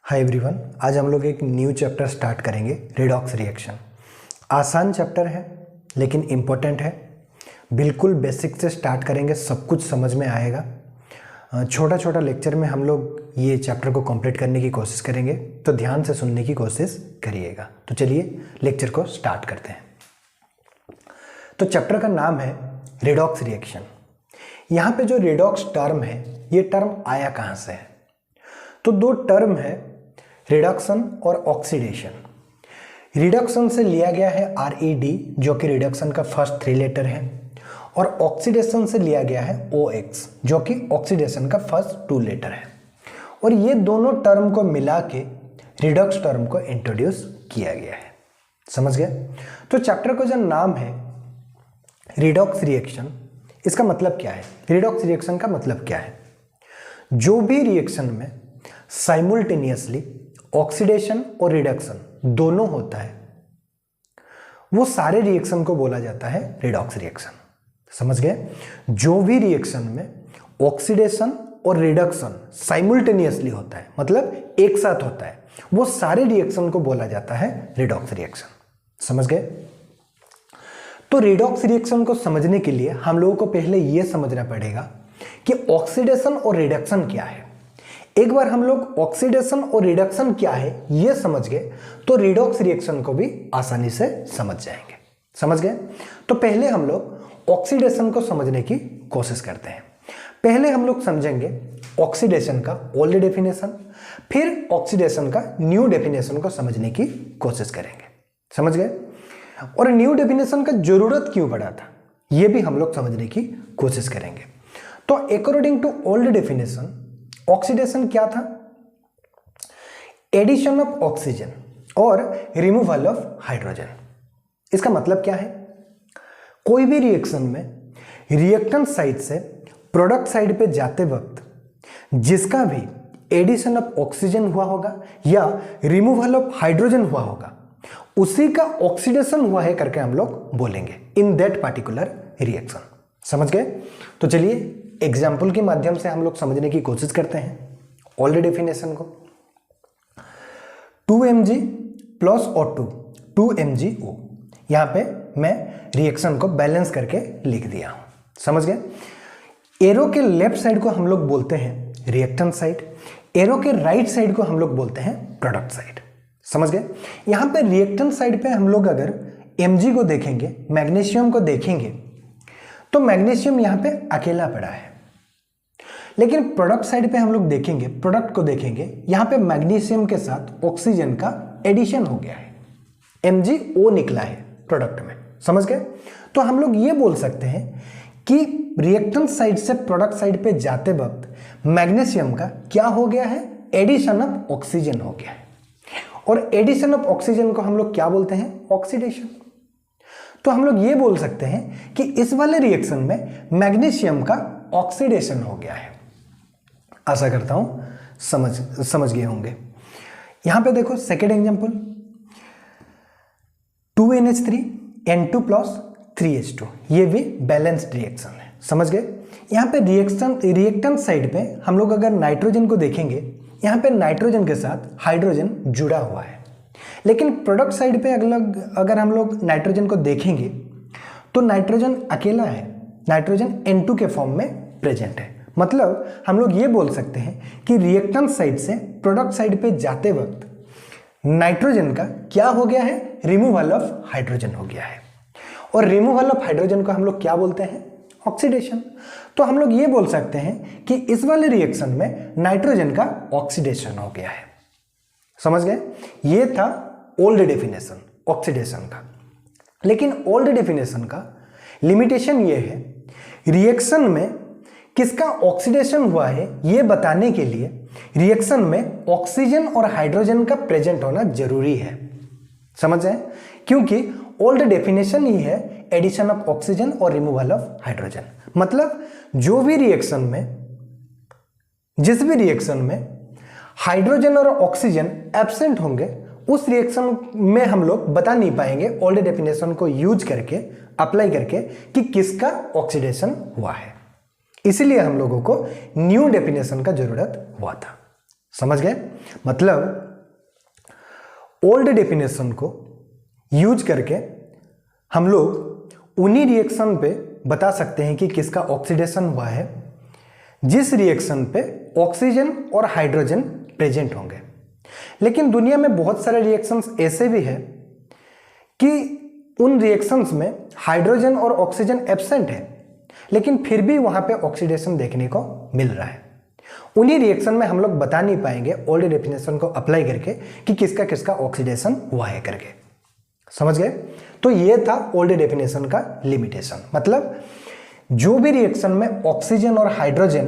Hi everyone, आज हम लोग एक न्यू चैप्टर स्टार्ट करेंगे, रेडॉक्स रिएक्शन। आसान चैप्टर है लेकिन इम्पोर्टेंट है। बिल्कुल बेसिक से स्टार्ट करेंगे, सब कुछ समझ में आएगा। छोटा छोटा लेक्चर में हम लोग ये चैप्टर को कंप्लीट करने की कोशिश करेंगे, तो ध्यान से सुनने की कोशिश करिएगा। तो चलिए लेक्चर को स्टार्ट करते हैं। तो चैप्टर का नाम है रेडॉक्स रिएक्शन। यहाँ पे जो रेडॉक्स टर्म है, ये टर्म आया कहाँ से है? तो दो टर्म है, रिडक्शन और ऑक्सीडेशन। रिडक्शन से लिया गया है RED, जो कि रिडक्शन का फर्स्ट 3 लेटर है, और ऑक्सीडेशन से लिया गया है OX, जो कि ऑक्सीडेशन का फर्स्ट 2 लेटर है। और ये दोनों टर्म को मिला के रिडक्स टर्म को इंट्रोड्यूस किया गया है। समझ गए? तो चैप्टर का जो नाम है रिडॉक्स रिएक्शन, इसका मतलब क्या है? रिडॉक्स रिएक्शन का मतलब क्या है? जो भी रिएक्शन में साइमल्टेनियसली ऑक्सीडेशन और रिडक्शन दोनों होता है, वो सारे रिएक्शन को बोला जाता है रिडॉक्स रिएक्शन। समझ गए? जो भी रिएक्शन में ऑक्सीडेशन और रिडक्शन साइमल्टेनियसली होता है, मतलब एक साथ होता है, वो सारे रिएक्शन को बोला जाता है रिडॉक्स रिएक्शन। समझ गए? तो रिडॉक्स रिएक्शन को समझने के लिए हम लोगों को पहले यह समझना पड़ेगा कि ऑक्सीडेशन और रिडक्शन क्या है। एक बार हम लोग ऑक्सीडेशन और रिडक्शन क्या है ये समझ गए, तो रिडॉक्स रिएक्शन को भी आसानी से समझ जाएंगे। समझ गए? तो पहले हम लोग ऑक्सीडेशन को समझने की कोशिश करते हैं। पहले हम लोग समझेंगे ऑक्सीडेशन का ओल्ड डेफिनेशन, फिर ऑक्सीडेशन का न्यू डेफिनेशन को समझने की कोशिश करेंगे। समझ गए? और न्यू डेफिनेशन का जरूरत क्यों पड़ा था, यह भी हम लोग समझने की कोशिश करेंगे। तो according to old definition, oxidation क्या था? एडिशन ऑफ ऑक्सीजन और रिमूवल ऑफ हाइड्रोजन। इसका मतलब क्या है? कोई भी रिएक्शन में रिएक्टेंट साइड से प्रोडक्ट साइड पे जाते वक्त जिसका भी एडिशन ऑफ ऑक्सीजन हुआ होगा या रिमूवल ऑफ हाइड्रोजन हुआ होगा, उसी का ऑक्सीडेशन हुआ है करके हम लोग बोलेंगे इन दैट पार्टिकुलर रिएक्शन। समझ गए? तो चलिए एग्जाम्पल के माध्यम से हम लोग समझने की कोशिश करते हैं ओल्ड डेफिनेशन को। 2mg प्लस O2 2mgO, यहां पे मैं रिएक्शन को बैलेंस करके लिख दिया हूं। समझ गए? एरो के लेफ्ट साइड को हम लोग बोलते हैं रिएक्टेंट साइड, एरो के राइट साइड को हम लोग बोलते हैं प्रोडक्ट साइड। समझ गए? यहां पे रिएक्टेंट साइड पे हम लोग अगर Mg को देखेंगे, मैग्नीशियम को देखेंगे, तो मैग्नीशियम यहां पे अकेला पड़ा है। लेकिन प्रोडक्ट साइड पे हम लोग देखेंगे, प्रोडक्ट को देखेंगे, यहां पे मैग्नीशियम के साथ ऑक्सीजन का एडिशन हो गया है, MgO निकला है प्रोडक्ट में। समझ गए? तो हम लोग ये बोल सकते हैं कि रिएक्टेंट साइड से प्रोडक्ट साइड पे जाते वक्त मैग्नीशियम का क्या हो गया है? एडिशन ऑफ ऑक्सीजन हो गया है। और एडिशन ऑफ ऑक्सीजन को हम लोग क्या बोलते हैं? ऑक्सीडेशन। तो हम लोग ये बोल सकते हैं कि इस वाले रिएक्शन में मैग्नीशियम का ऑक्सीडेशन हो गया है। आशा करता हूं समझ गए होंगे। यहां पे देखो second example, 2NH3 N2 plus 3H2, ये भी बैलेंस्ड रिएक्शन है। समझ गए? यहां पे रिएक्टेंट साइड पे हम लोग अगर नाइट्रोजन को देखेंगे, यहां पे नाइट्रोजन के साथ हाइड्रोजन जुड़ा हुआ है। लेकिन प्रोडक्ट साइड पे अगर हम लोग नाइट्रोजन को देखेंगे, तो नाइट्रोजन अकेला है, नाइट्रोजन N2 के फॉर्म में प्रेजेंट है। मतलब हम लोग ये बोल सकते हैं कि रिएक्टेंट साइड से प्रोडक्ट साइड पे जाते वक्त नाइट्रोजन का क्या हो गया है? रिमूवल ऑफ हाइड्रोजन हो गया है। और रिमूवल ऑफ हाइड्रोजन को हम लोग क्या बोलते हैं? ऑक्सीडेशन। तो हम लोग ये बोल सकते हैं कि इस वाले रिएक्शन में नाइट्रोजन का ऑक्सीडेशन हो गया है। समझ गए? ये था ओल्ड डेफिनेशन ऑक्सीडेशन का। लेकिन ओल्ड डेफिनेशन का लिमिटेशन ये है, रिएक्शन में किसका ऑक्सीडेशन हुआ है ये बताने के लिए रिएक्शन में ऑक्सीजन और हाइड्रोजन का प्रेजेंट होना जरूरी है। समझ जाए? क्योंकि ओल्ड डेफिनेशन ही है एडिशन ऑफ ऑक्सीजन और रिमूवल ऑफ हाइड्रोजन। मतलब जो भी रिएक्शन में, जिस भी रिएक्शन में हाइड्रोजन और ऑक्सीजन एब्सेंट होंगे, उस रिएक्शन में हम लोग बता नहीं पाएंगे ओल्ड डेफिनेशन को यूज करके, अप्लाई करके, कि किसका ऑक्सीडेशन हुआ है। इसलिए हम लोगों को न्यू डेफिनेशन का जरूरत हुआ था। समझ गए? मतलब ओल्ड डेफिनेशन को यूज करके हम लोग उन्हीं रिएक्शन पे बता सकते हैं कि किसका ऑक्सीडेशन हुआ है जिस रिएक्शन पे ऑक्सीजन और हाइड्रोजन प्रेजेंट होंगे। लेकिन दुनिया में बहुत सारे रिएक्शंस ऐसे भी हैं कि उन रिएक्शंस में हाइड्रोजन और ऑक्सीजन एब्सेंट है, लेकिन फिर भी वहां पे ऑक्सीडेशन देखने को मिल रहा है। उन्हीं रिएक्शन में हम लोग बता नहीं पाएंगे ओल्ड डेफिनेशन को अप्लाई करके कि किसका किसका ऑक्सीडेशन हुआ है करके। समझ गए? तो ये था ओल्ड डेफिनेशन का लिमिटेशन। मतलब जो भी रिएक्शन में ऑक्सीजन और हाइड्रोजन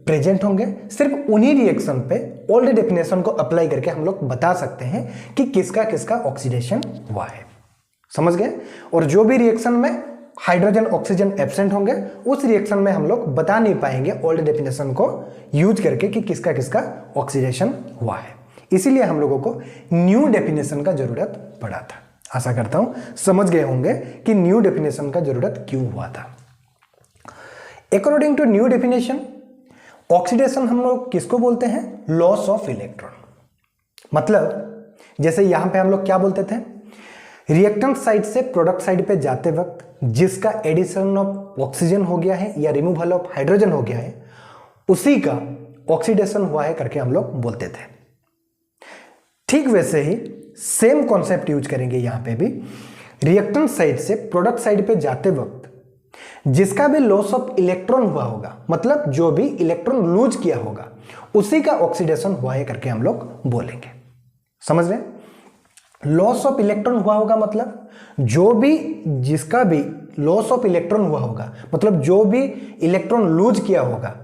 प्रेजेंट होंगे सिर्फ उन्हीं रिएक्शन पे ओल्ड डेफिनेशन को अप्लाई करके हम लोग बता सकते हैं कि किसका किसका ऑक्सीडेशन हुआ है। समझ गए? और जो भी रिएक्शन में हाइड्रोजन ऑक्सीजन एब्सेंट होंगे उस रिएक्शन में हम लोग बता नहीं पाएंगे ओल्ड डेफिनेशन को यूज करके कि किसका किसका ऑक्सीडेशन हुआ है। इसीलिए हम लोगों को न्यू डेफिनेशन का जरूरत पड़ा था। आशा करता हूं समझ गए होंगे कि न्यू डेफिनेशन का जरूरत क्यों हुआ था। According to new definition oxidation हम लोग किसको बोलते हैं? Loss of electron. मतलब जैसे यहां पे हम लोग क्या बोलते थे, रिएक्टेंट साइड से प्रोडक्ट साइड पे जाते वक्त जिसका एडिशन ऑफ ऑक्सीजन हो गया है या रिमूवल ऑफ हाइड्रोजन हो गया है उसी का ऑक्सीडेशन हुआ है करके हम लोग बोलते थे। ठीक वैसे ही सेम कॉन्सेप्ट यूज करेंगे यहां पे भी। रिएक्टेंट साइड से प्रोडक्ट साइड पे जाते वक्त जिसका भी लॉस ऑफ इलेक्ट्रॉन हुआ होगा, मतलब जो भी इलेक्ट्रॉन लूज किया होगा उसी का ऑक्सीडेशन हुआ है करके हम लोग बोलेंगे। समझ रहे? लॉस ऑफ इलेक्ट्रॉन हुआ होगा मतलब जो भी जिसका भी लॉस ऑफ इलेक्ट्रॉन हुआ होगा, मतलब जो भी इलेक्ट्रॉन लूज किया होगा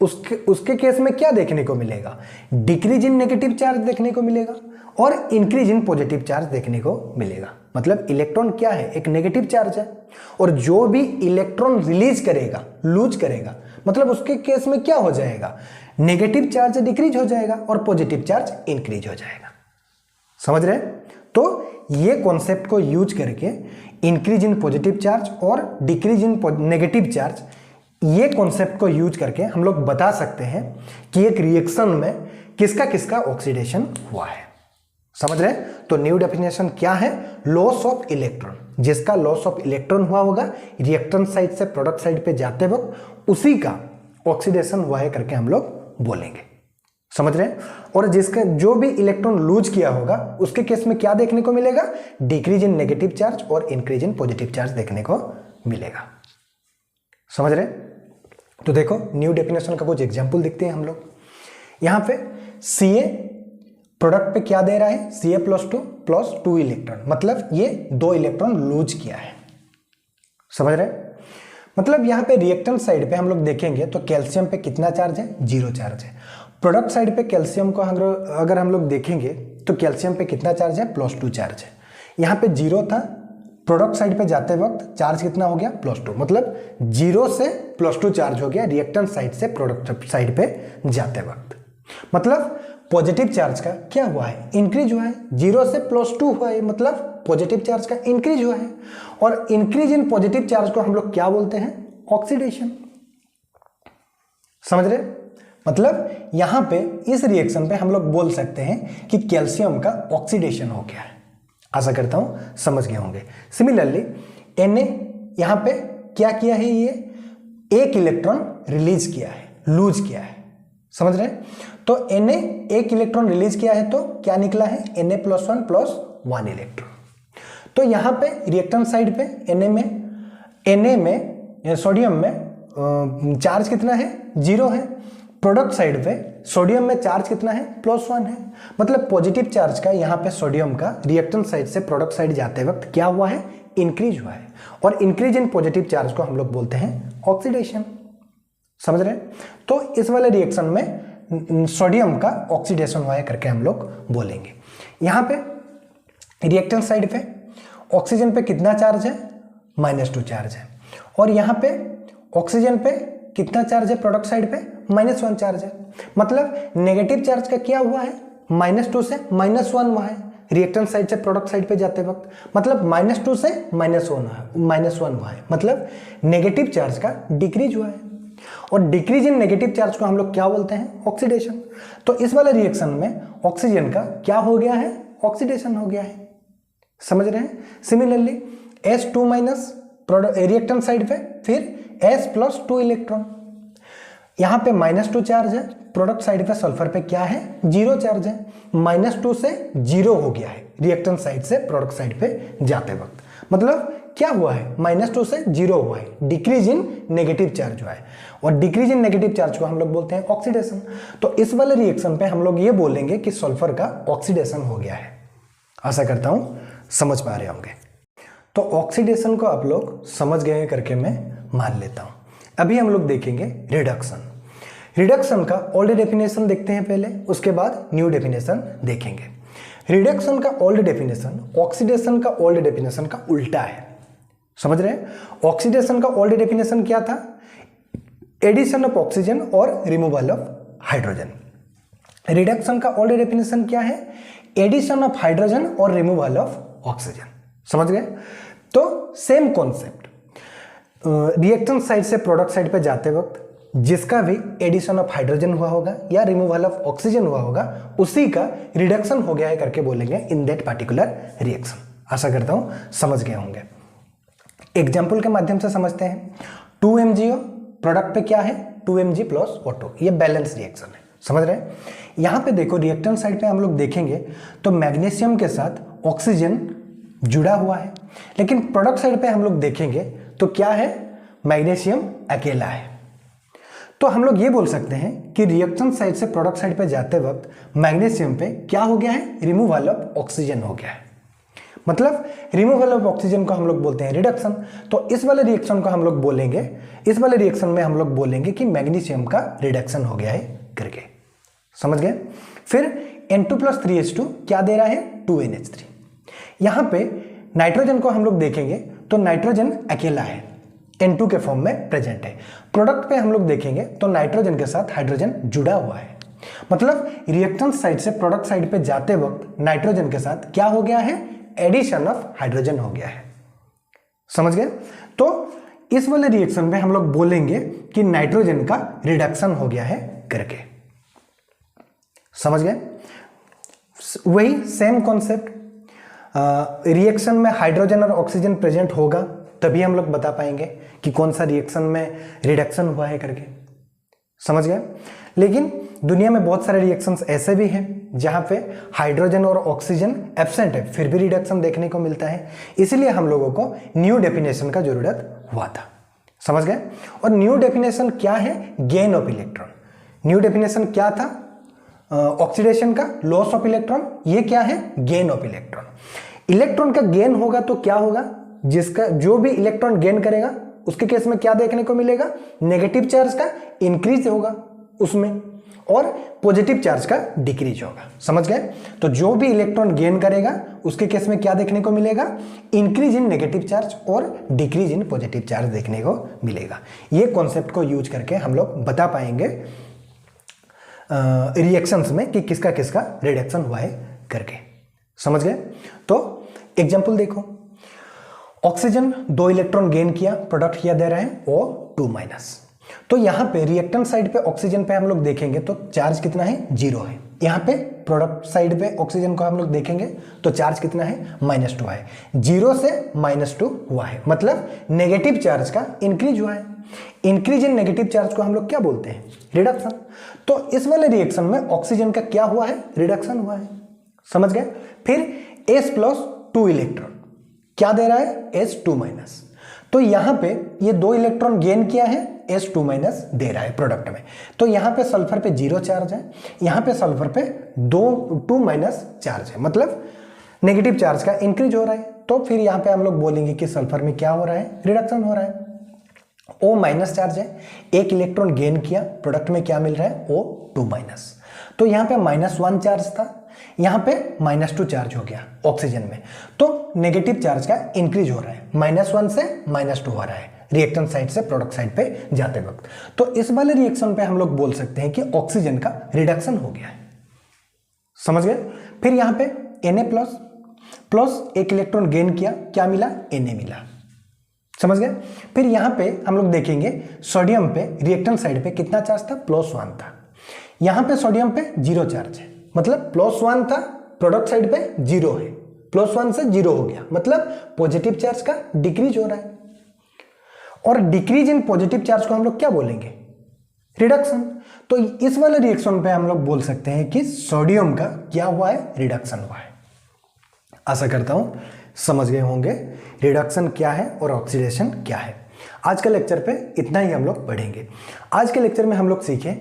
उसके केस में क्या देखने को मिलेगा? डिक्रीज इन नेगेटिव चार्ज देखने को मिलेगा और इंक्रीज इन पॉजिटिव चार्ज देखने को मिलेगा। मतलब इलेक्ट्रॉन क्या है? एक नेगेटिव चार्ज है। और जो भी इलेक्ट्रॉन रिलीज करेगा, लूज करेगा, मतलब उसके केस में क्या हो जाएगा? नेगेटिव चार्ज डिक्रीज हो जाएगा और पॉजिटिव चार्ज इंक्रीज हो जाएगा। समझ रहे? तो ये कॉन्सेप्ट को यूज करके इंक्रीज इन पॉजिटिव चार्ज और डिक्रीज इन नेगेटिव चार्ज, ये कॉन्सेप्ट को यूज करके हम लोग बता सकते हैं कि एक रिएक्शन में किसका किसका ऑक्सीडेशन हुआ है। समझ रहे? तो न्यू डेफिनेशन क्या है? Loss of electron. जिसका लॉस ऑफ इलेक्ट्रॉन हुआ होगा रिएक्टेंट साइड से प्रोडक्ट साइड पे जाते वक्त उसी का ऑक्सीडेशन हुआ है करके हम लोग बोलेंगे। समझ रहे? और जिसका जो भी इलेक्ट्रॉन लूज किया होगा उसके केस में क्या देखने को मिलेगा? डिक्रीज इन नेगेटिव चार्ज और इंक्रीज इन पॉजिटिव चार्ज देखने को मिलेगा। समझ रहे? तो देखो न्यू डेफिनेशन का कुछ एग्जांपल देखते हैं हम लोग। यहां पे Ca प्रोडक्ट पे क्या दे रहा है? Ca+2 प्लस 2 इलेक्ट्रॉन, मतलब ये 2 इलेक्ट्रॉन लूज किया है। समझ रहे? मतलब यहां पे रिएक्टेंट साइड पे हम लोग देखेंगे तो कैल्शियम पे कितना चार्ज है? 0 चार्ज है। प्रोडक्ट साइड पे कैल्शियम को अगर हम लोग देखेंगे तो कैल्शियम पे कितना चार्ज है? +2 चार्ज है। यहाँ पे 0 था, प्रोडक्ट साइड पे जाते वक्त चार्ज कितना हो गया? +2, मतलब 0 से +2 चार्ज हो गया रिएक्टेंट साइड से प्रोडक्ट साइड पे जाते वक्त। मतलब पॉजिटिव चार्ज का क्या हुआ है? इंक्रीज हुआ है। 0 से +2 हुआ है, मतलब पॉजिटिव चार्ज का इंक्रीज हुआ है। और इंक्रीज इन पॉजिटिव चार्ज को हम लोग क्या बोलते हैं? ऑक्सीडेशन। समझ रहे? मतलब यहां पे इस रिएक्शन पे हम लोग बोल सकते हैं कि कैल्शियम का ऑक्सीडेशन हो गया है। आशा करता हूं समझ गए होंगे। सिमिलरली Na यहां पे क्या किया है? ये एक इलेक्ट्रॉन रिलीज किया है, लूज किया है। समझ रहे? तो Na एक इलेक्ट्रॉन रिलीज किया है तो क्या निकला है? Na+1 plus 1 electron. तो यहां पे रिएक्टेंट साइड पे Na में सोडियम में चार्ज कितना है? 0 है। प्रोडक्ट साइड पे सोडियम में चार्ज कितना है? +1 है। मतलब पॉजिटिव चार्ज का यहाँ पे सोडियम का रिएक्टेंट साइड से प्रोडक्ट साइड जाते वक्त क्या हुआ है? इंक्रीज हुआ है। और इंक्रीज इन पॉजिटिव चार्ज को हम लोग बोलते हैं ऑक्सीडेशन। समझ रहे? तो इस वाले रिएक्शन में सोडियम का ऑक्सीडेशन हुआ है करके हम लोग बोलेंगे। यहाँ पे रिएक्टेंट साइड पे ऑक्सीजन पे कितना चार्ज है? -2 चार्ज है। और यहाँ पे ऑक्सीजन पे कितना चार्ज है? प्रोडक्ट साइड पे -1 चार्ज है। मतलब नेगेटिव चार्ज का क्या हुआ है? -2 से -1 हुआ है रिएक्टेंट साइड से प्रोडक्ट साइड पे जाते वक्त। मतलब -2 से -1 हुआ है। मतलब नेगेटिव चार्ज का डिक्रीज हुआ है। और डिक्रीज इन नेगेटिव चार्ज को हम लोग क्या बोलते हैं? ऑक्सीडेशन। तो इस वाले रिएक्शन में ऑक्सीजन का क्या हो गया है? ऑक्सीडेशन हो गया है। समझ रहे हैं? Similarly H2 minus reactant side पे, फिर H+2 इलेक्ट्रॉन, यहां पे -2 चार्ज है, प्रोडक्ट साइड पे सल्फर पे क्या है? 0 चार्ज है। -2 से 0 हो गया है रिएक्टेंट साइड से प्रोडक्ट साइड पे जाते वक्त। मतलब क्या हुआ है? -2 से 0 हुआ है, डिक्रीज इन नेगेटिव चार्ज हुआ है। और डिक्रीज इन नेगेटिव चार्ज को हम लोग बोलते हैं ऑक्सीडेशन। तो इस वाले रिएक्शन पे हम लोग ये बोलेंगे कि सल्फर का ऑक्सीडेशन हो गया है। आशा करता हूं समझ पा रहे होंगे। तो ऑक्सीडेशन को आप लोग समझ गए करके मैं मान लेता हूं। अभी हम लोग देखेंगे रिडक्शन। रिडक्शन का ओल्ड डेफिनेशन देखते हैं पहले, उसके बाद न्यू डेफिनेशन देखेंगे। रिडक्शन का ओल्ड डेफिनेशन ऑक्सीडेशन का ओल्ड डेफिनेशन का उल्टा है। समझ रहे हैं? ऑक्सीडेशन का ओल्ड डेफिनेशन क्या था? एडिशन ऑफ ऑक्सीजन और रिमूवल ऑफ हाइड्रोजन। रिडक्शन का ओल्ड डेफिनेशन क्या है? एडिशन ऑफ हाइड्रोजन और रिमूवल ऑफ ऑक्सीजन। समझ गए? तो सेम कॉन्सेप्ट, रिएक्टेंट साइड से प्रोडक्ट साइड पे जाते वक्त जिसका भी एडिशन ऑफ हाइड्रोजन हुआ होगा या रिमूवल ऑफ ऑक्सीजन हुआ होगा, उसी का रिडक्शन हो गया है करके बोलेंगे इन दैट पार्टिकुलर रिएक्शन। आशा करता हूं समझ गए होंगे। एग्जाम्पल के माध्यम से समझते हैं। 2 MgO प्रोडक्ट पे क्या है? 2 Mg प्लस O2, ये बैलेंस रिएक्शन है। समझ रहे हैं? यहां पे देखो रिएक्टेंट साइड पे हम लोग देखेंगे तो मैग्नीशियम के साथ ऑक्सीजन जुड़ा हुआ है, लेकिन प्रोडक्ट साइड पे हम लोग देखेंगे तो क्या है? मैग्नीशियम अकेला है। तो हम लोग ये बोल सकते हैं कि रिएक्टेंट साइड से प्रोडक्ट साइड पे जाते वक्त मैग्नीशियम पे क्या हो गया है? रिमूवल ऑफ ऑक्सीजन हो गया है। मतलब रिमूवल ऑफ ऑक्सीजन को हम लोग बोलते हैं रिडक्शन। तो इस वाले रिएक्शन को हम लोग बोलेंगे, इस वाले रिएक्शन में हम लोग बोलेंगे कि मैग्नीशियम का रिडक्शन हो गया है करके। समझ गए? फिर N2+3H2 क्या दे रहा है? 2NH3। यहां पे नाइट्रोजन को हम लोग देखेंगे तो नाइट्रोजन अकेला है, N2 के फॉर्म में प्रेजेंट है। प्रोडक्ट पे हम लोग देखेंगे तो नाइट्रोजन के साथ हाइड्रोजन जुड़ा हुआ है। मतलब रिएक्टेंट साइड से प्रोडक्ट साइड पे जाते वक्त नाइट्रोजन के साथ क्या हो गया है? एडिशन ऑफ हाइड्रोजन हो गया है। समझ गए? तो इस वाले रिएक्शन में हम लोग बोलेंगे कि नाइट्रोजन का रिडक्शन हो गया है करके। समझ गए? वही सेम कॉन्सेप्ट, रिएक्शन में हाइड्रोजन और ऑक्सीजन प्रेजेंट होगा तभी हम लोग बता पाएंगे कि कौन सा रिएक्शन में रिडक्शन हुआ है करके। समझ गए? लेकिन दुनिया में बहुत सारे रिएक्शंस ऐसे भी हैं जहां पे हाइड्रोजन और ऑक्सीजन एब्सेंट है, फिर भी रिडक्शन देखने को मिलता है। इसलिए हम लोगों को न्यू डेफिनेशन का जरूरत हुआ था। समझ गए? और न्यू डेफिनेशन क्या है? Gain of electron. New definition क्या था? ऑक्सीडेशन का लॉस ऑफ इलेक्ट्रॉन। ये क्या है? Gain of electron. इलेक्ट्रॉन का गेन होगा तो क्या होगा? जिसका जो भी इलेक्ट्रॉन गेन करेगा उसके केस में क्या देखने को मिलेगा? नेगेटिव चार्ज का इंक्रीज होगा उसमें, और पॉजिटिव चार्ज का डिक्रीज होगा। समझ गए? तो जो भी इलेक्ट्रॉन गेन करेगा उसके केस में क्या देखने को मिलेगा? इंक्रीज इन नेगेटिव चार्ज और डिक्रीज इन पॉजिटिव चार्ज देखने को मिलेगा। ये कॉन्सेप्ट को यूज करके हम लोग बता पाएंगे रिएक्शंस में कि किसका किसका रिडक्शन हुआ है करके। समझ गए? तो एग्जांपल देखो, ऑक्सीजन 2 इलेक्ट्रॉन गेन किया, प्रोडक्ट किया दे रहा है O2-। तो यहां पे रिएक्टेंट साइड पे ऑक्सीजन पे हम लोग देखेंगे तो चार्ज कितना है? 0 है। यहां पे प्रोडक्ट साइड पे ऑक्सीजन को हम लोग देखेंगे तो चार्ज कितना है? -2 है। 0 से -2 हुआ है, मतलब नेगेटिव चार्ज का इंक्रीज हुआ है। इंक्रीज इन नेगेटिव चार्ज को हम लोग क्या बोलते हैं? रिडक्शन। तो इस वाले रिएक्शन में ऑक्सीजन का क्या हुआ है? रिडक्शन हुआ है। समझ गए? फिर H+2 इलेक्ट्रॉन क्या दे रहा है? H2-। तो यहां पे ये 2 इलेक्ट्रॉन गेन किया है, H2- दे रहा है प्रोडक्ट में। तो यहां पे सल्फर पे 0 चार्ज है, यहां पे सल्फर पे 2 चार्ज है, मतलब नेगेटिव चार्ज का इंक्रीज हो रहा है। तो फिर यहां पे हम लोग बोलेंगे कि सल्फर में क्या हो रहा है? रिडक्शन हो रहा है। O- चार्ज है, 1 इलेक्ट्रॉन गेन किया, प्रोडक्ट में क्या मिल रहा है? O2-। तो यहां पे -1 चार्ज था, यहां पे -2 चार्ज हो गया ऑक्सीजन में। तो नेगेटिव चार्ज का इंक्रीज हो रहा है, -1 से -2 हो रहा है रिएक्टेंट साइड से प्रोडक्ट साइड पे जाते वक्त। तो इस वाले रिएक्शन पे हम लोग बोल सकते हैं कि ऑक्सीजन का रिडक्शन हो गया है। समझ गए? फिर यहां पे Na+ 1 इलेक्ट्रॉन गेन किया, क्या मिला? Na मिला। समझ गए। फिर यहाँ पे हम लोग देखेंगे सोडियम पे रिएक्टेंट साइड पे कितना चार्ज था, +1 था। यहाँ पे सोडियम पे 0 चार्ज है, मतलब +1 था, प्रोडक्ट साइड पे 0 है, +1 से 0 हो गया, मतलब पॉजिटिव चार्ज का डिक्रीज हो रहा है। और डिक्रीज इन पॉजिटिव चार्ज को हम लोग क्या बोलेंगे, रिडक्शन। तो इस वाले रिएक्शन पे हम लोग बोल सकते हैं कि सोडियम का क्या हुआ है, रिडक्शन हुआ है। आशा करता हूं समझ गए होंगे रिडक्शन क्या है और ऑक्सीडेशन क्या है। आज के लेक्चर पे इतना ही हम लोग पढ़ेंगे। आज के लेक्चर में हम लोग सीखें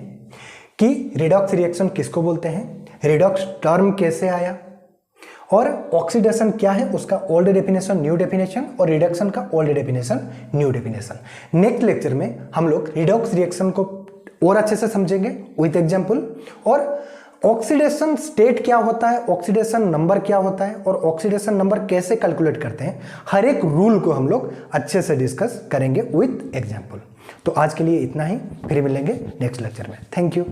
कि रिडॉक्स रिएक्शन किसको बोलते हैं, रिडॉक्स टर्म कैसे आया, और ऑक्सीडेशन क्या है उसका ओल्ड डेफिनेशन, न्यू डेफिनेशन, और रिडक्शन का old definition, new definition. Next lecture में हम लोग रिडॉक्स रिएक्शन को और अच्छे से समझेंगे विथ एग्जांपल, और ऑक्सीडेशन स्टेट क्या होता है, ऑक्सीडेशन नंबर क्या होता है, और ऑक्सीडेशन नंबर कैसे कैलकुलेट करते हैं, हर एक रूल को हम लोग अच्छे से डिस्कस करेंगे विथ एग्जांपल। तो आज के लिए इतना ही, फिर मिलेंगे नेक्स्ट लेक्चर में। Thank you.